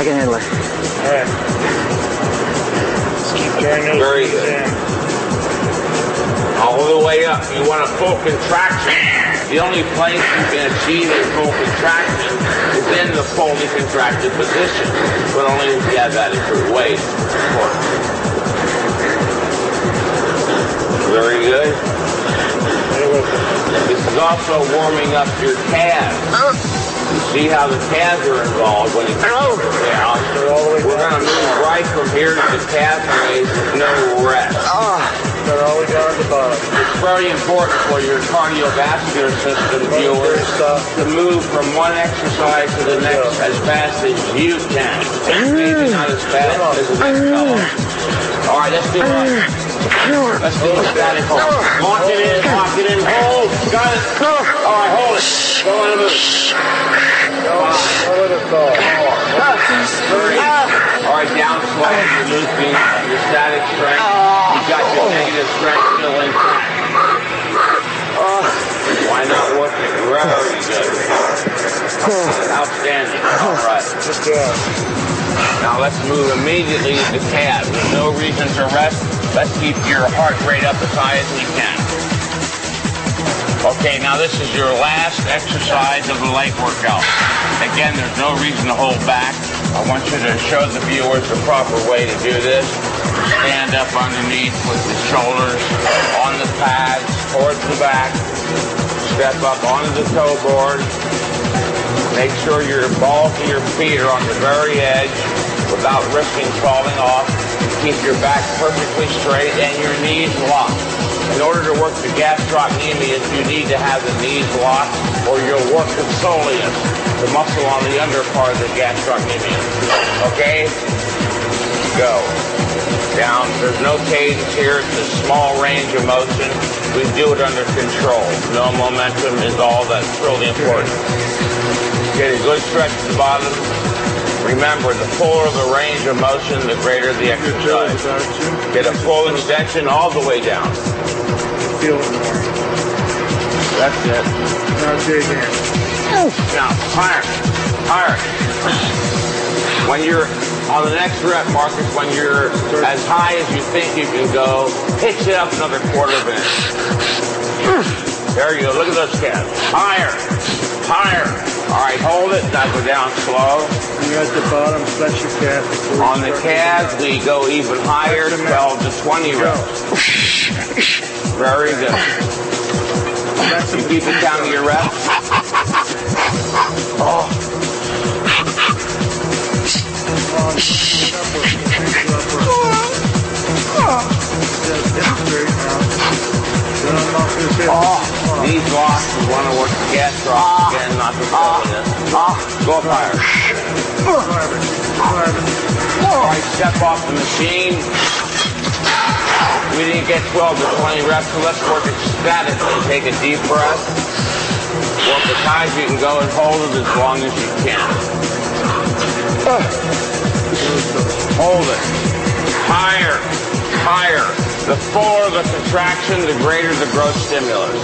I can handle it. Alright. Just keep drawing those Very knees good. in. All the way up. You want a full contraction. The only place you can achieve a full contraction is in the fully contracted position, but only if you have adequate weight. Very good. This is also warming up your calves. You see how the calves are involved when you get down. We're going to move right from here to the calf raise with no rest. They're all the way down at the bottom. It's very important for your cardiovascular system, viewers, to move from one exercise to the next as fast as you can. Maybe not as fast as the next fellow. All right, let's do it. Let's do a static hold. Lock it in, hold. Got it. All right, hold it. Go on and move. Don't let it fall. All right, down slow. You're losing your static strength. You've got your negative strength still intact. Why not work it? Very good. Outstanding. All right. Just down. Now let's move immediately to the calves. There's no reason to rest. Let's keep your heart rate up as high as we can. Okay, now this is your last exercise of the leg workout. Again, there's no reason to hold back. I want you to show the viewers the proper way to do this. Stand up underneath with the shoulders on the pads towards the back. Step up onto the toe board. Make sure your balls of your feet are on the very edge without risking falling off. Keep your back perfectly straight and your knees locked. In order to work the gastrocnemius, you need to have the knees locked, or you'll work the soleus, the muscle on the under part of the gastrocnemius. Okay? Go. Down. There's no cadence here. It's a small range of motion. We do it under control. No momentum is all that's really important. Get a good stretch at the bottom. Remember, the fuller the range of motion, the greater the exercise. Get a full extension all the way down. Feel it more. That's it. Now dig in. Now, higher. Higher. When you're on the next rep, Marcus, when you're as high as you think you can go, pitch it up another quarter of an inch. There you go. Look at those calves. Higher. Higher. All right, hold it. Now go down slow. When you're at the bottom, flex your calf. On the calves, we go even higher, 12 to 20 reps. Very good. You keep it down to your reps. Oh. These blocks, we want to work the gas drop again, not the soleus. Go up higher. All right, step off the machine. We didn't get 12 to 20 reps, so let's work it statically. Take a deep breath. Work as high as you can go and hold it as long as you can. Hold it. Higher. Higher. The fuller the contraction, the greater the growth stimulus.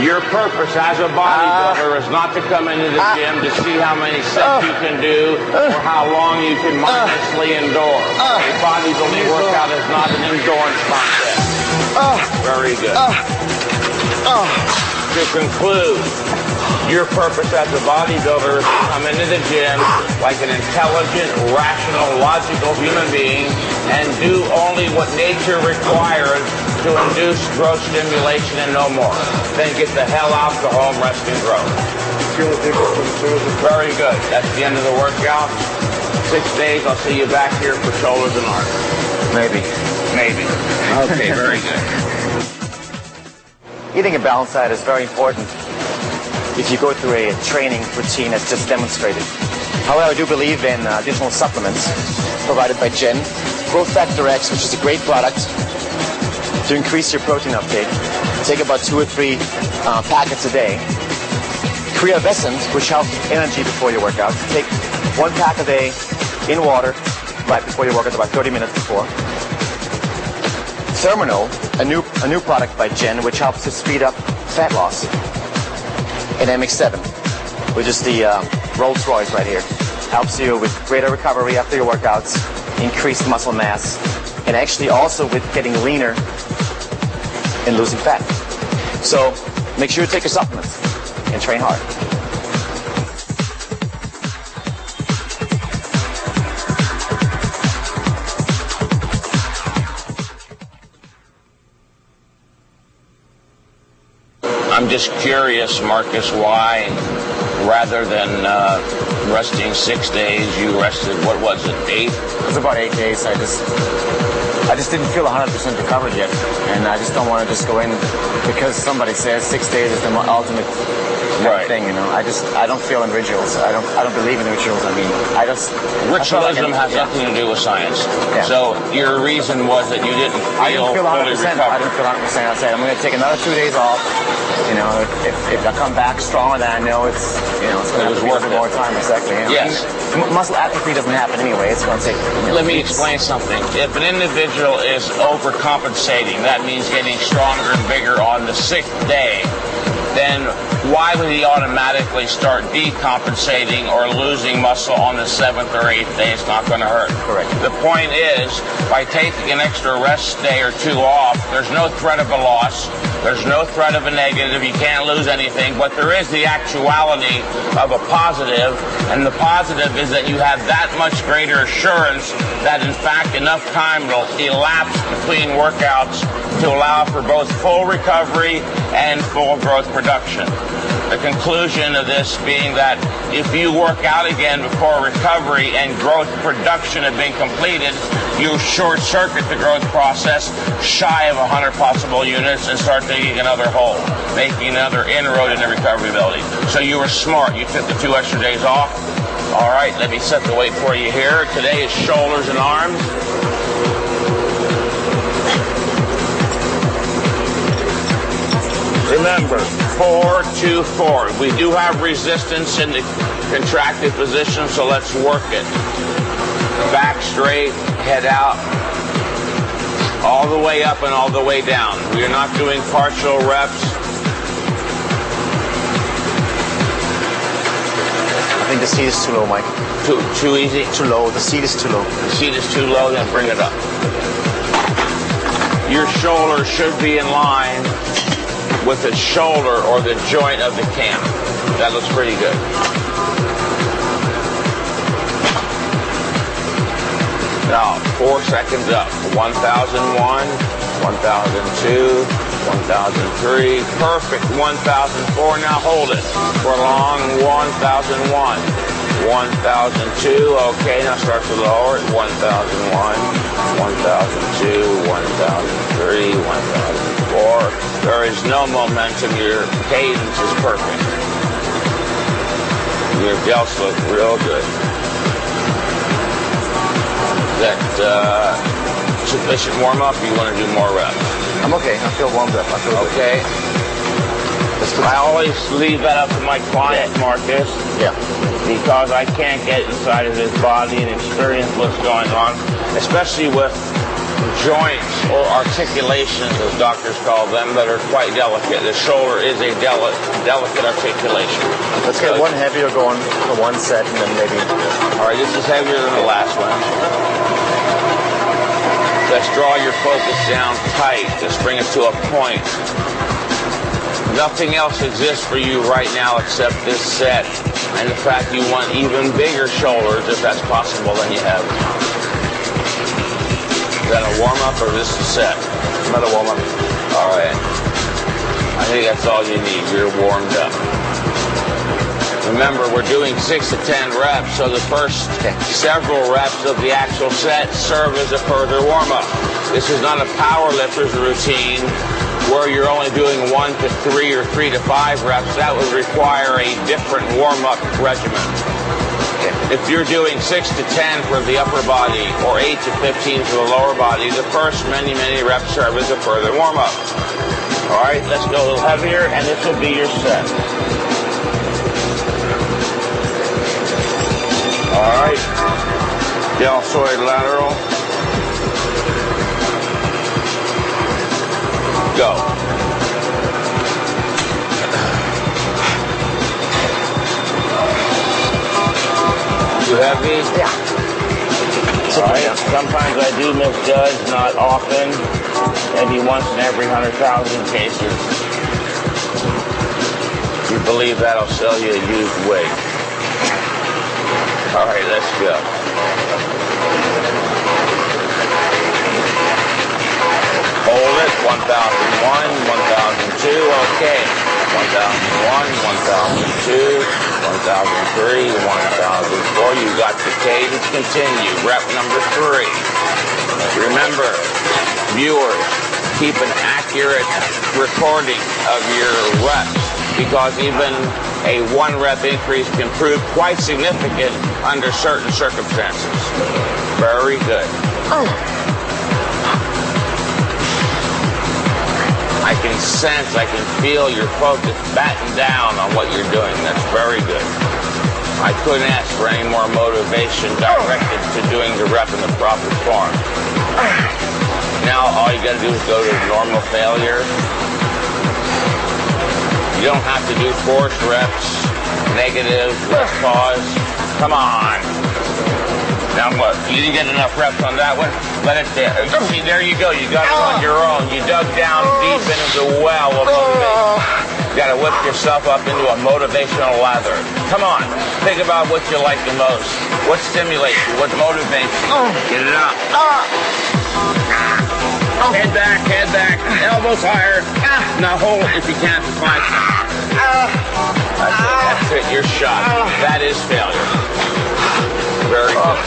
Your purpose as a bodybuilder is not to come into the gym to see how many sets you can do or how long you can mindlessly endure. A bodybuilding workout is not an endurance contest. Very good. To conclude, your purpose as a bodybuilder is to come into the gym like an intelligent, rational, logical human being and do only what nature requires to induce growth stimulation and no more. Then get the hell out, go home, rest and grow. Very good. That's the end of the workout. 6 days, I'll see you back here for shoulders and arms. Maybe. Maybe. Okay, very good. Eating a balanced diet is very important if you go through a training routine as just demonstrated. However, I do believe in additional supplements provided by Gen. Growth Factor X, which is a great product to increase your protein uptake. Take about 2 or 3 packets a day. Creavescent, which helps with energy before your workout. Take 1 pack a day in water right before your workout, about 30 minutes before. Therminal, a new product by Gen, which helps to speed up fat loss. And MX7, which is the Rolls Royce right here. helps you with greater recovery after your workouts, increased muscle mass, and actually also with getting leaner and losing fat. So make sure you take your supplements and train hard. I'm just curious, Marcus, why rather than resting 6 days, you rested, what was it, 8? It was about 8 days. I just didn't feel 100% recovered yet, and I just don't want to just go in because somebody says 6 days is the ultimate thing. You know, I don't feel in rituals. I don't believe in rituals. I mean, ritualism has nothing to do with science. Yeah. So your reason was that you didn't feel fully recovered. I didn't feel 100%. I said I'm going to take another 2 days off. You know, if I come back stronger than I know, it's going to be worth more time. Exactly. You know? Yes. I mean, muscle atrophy doesn't happen anyway. It's going to take. Let me explain something. If an individual is overcompensating, that means getting stronger and bigger on the 6th day, then why would he automatically start decompensating or losing muscle on the 7th or 8th day? It's not going to hurt. Correct. The point is, by taking an extra rest day or 2 off, there's no threat of a loss. There's no threat of a negative. You can't lose anything. But there is the actuality of a positive. And the positive is that you have that much greater assurance that, in fact, enough time will elapse between workouts to allow for both full recovery and full growth production. The conclusion of this being that if you work out again before recovery and growth production have been completed, you short-circuit the growth process shy of 100 possible units and start digging another hole, making another inroad into recovery ability. So you were smart. You took the 2 extra days off. All right, let me set the weight for you here. Today is shoulders and arms. Remember, 4-2-4. We do have resistance in the contracted position, so let's work it. Back straight, head out, all the way up and all the way down. We are not doing partial reps. I think the seat is too low, Mike. Too easy? Too low. The seat is too low. The seat is too low, then bring it up. Your shoulder should be in line with the shoulder or the joint of the cam. That looks pretty good. Now, 4 seconds up. 1001, 1002, 1003. Perfect. 1004. Now hold it for long. 1001. 1002. Okay, now start to lower it. 1001, 1002, 1003, 1004. There is no momentum. Your cadence is perfect. Your delts look real good. Is that sufficient warm-up? You want to do more reps? I'm okay. I feel warmed up. I feel okay. I always leave that up to my client, Marcus. Yeah. Because I can't get inside of his body and experience what's going on, especially with joints or articulations, as doctors call them, that are quite delicate. The shoulder is a delicate articulation. Let's get one heavier going for one set, and then maybe. All right, this is heavier than the last one. Let's draw your focus down tight. Just bring it to a point. Nothing else exists for you right now except this set, and the fact you want even bigger shoulders, if that's possible, than you have. Is that a warm-up or is this a set? Another warm-up. All right. I think that's all you need. You're warmed up. Remember, we're doing 6 to 10 reps, so the first several reps of the actual set serve as a further warm-up. This is not a power lifter's routine where you're only doing 1 to 3 or 3 to 5 reps. That would require a different warm-up regimen. If you're doing 6 to 10 for the upper body or 8 to 15 for the lower body, the first many reps serve as a further warm-up. All right, let's go a little heavier, and this will be your set. All right, deltoid lateral. Go. Too heavy? Yeah. All right. Sometimes I do misjudge, not often. Maybe once in every 100,000 cases. If you believe that'll sell you a used weight. All right, let's go. Hold it. 1,001, 1,002. Okay. 1,001, 1,002, 1,003, 1,004. You got the cadence. Continue. Rep number 3. Remember, viewers, keep an accurate recording of your reps because even a 1 rep increase can prove quite significant under certain circumstances. Very good. I can sense, I can feel your focus batten down on what you're doing. That's very good. I couldn't ask for any more motivation directed to doing the rep in the proper form. Now all you gotta do is go to normal failure. You don't have to do forced reps, negative, rest pause. Come on. Now what? You didn't get enough reps on that one? Let it there. See, there you go. You got it on your own. You dug down deep into the well of motivation. You got to whip yourself up into a motivational lather. Come on. Think about what you like the most. What stimulates you? What motivates you? Get it up. Head back. Elbows higher. Now hold it if you can for 5 seconds. That's it. You're shot. That is failure. Very good.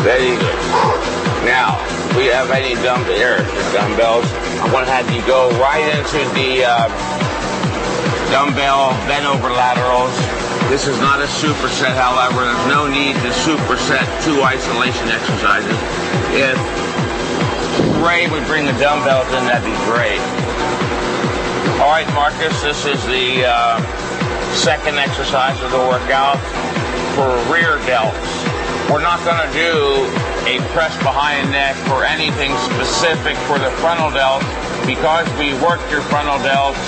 Very good. Now, if we have any dumbbells, I'm going to have you go right into the dumbbell bent over laterals. This is not a superset, however. There's no need to superset 2 isolation exercises. If Ray would bring the dumbbells in, that'd be great. All right, Marcus, this is the second exercise of the workout for rear delts. We're not going to do a press behind neck or anything specific for the frontal delts because we worked your frontal delts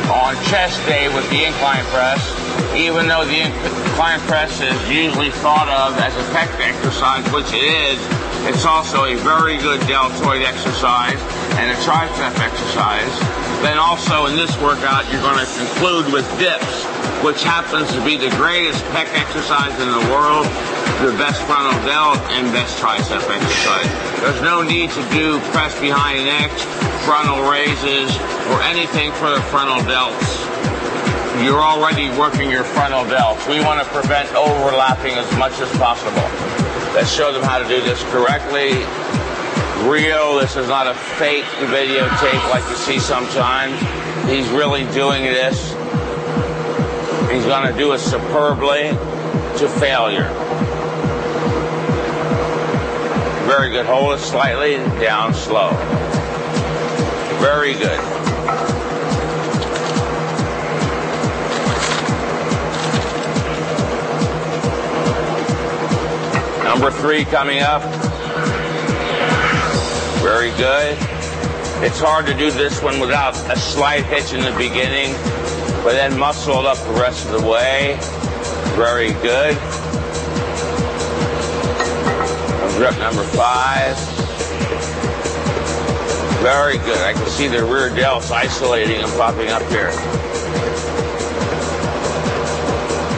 on chest day with the incline press. Even though the incline press is usually thought of as a pec exercise, which it is, it's also a very good deltoid exercise and a tricep exercise. Then also in this workout, you're going to conclude with dips, which happens to be the greatest pec exercise in the world, the best frontal delt, and best tricep exercise. There's no need to do press behind neck, frontal raises, or anything for the frontal delts. You're already working your frontal delts. We want to prevent overlapping as much as possible. Let's show them how to do this correctly. Real, this is not a fake videotape like you see sometimes. He's really doing this. He's going to do it superbly to failure. Very good. Hold it slightly, down slow. Very good. Number 3 coming up. Very good. It's hard to do this one without a slight hitch in the beginning, but then muscle it up the rest of the way. Very good. Rep number 5. Very good. I can see the rear delts isolating and popping up here.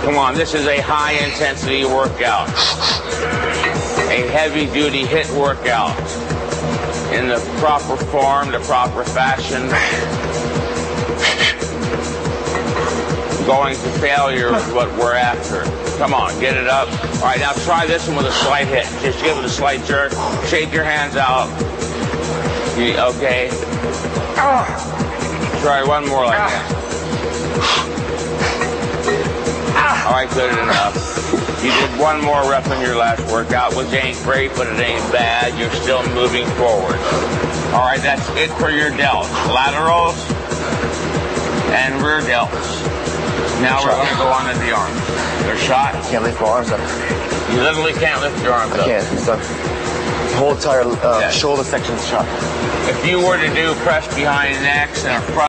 Come on, this is a high intensity workout. A heavy duty hit workout. In the proper form, the proper fashion. Going to failure is what we're after. Come on, get it up. All right, now try this one with a slight hit. Just give it a slight jerk. Shake your hands out. Okay. Try one more like that. All right, good enough. You did one more rep in your last workout, which ain't great, but it ain't bad. You're still moving forward. All right, that's it for your delts. Laterals and rear delts. Now we're going to go on to the arms. They're shot. Can't lift my arms up. You literally can't lift your arms up. I can't. It's done. The whole entire shoulder section is shot. If you were to do press behind necks and a front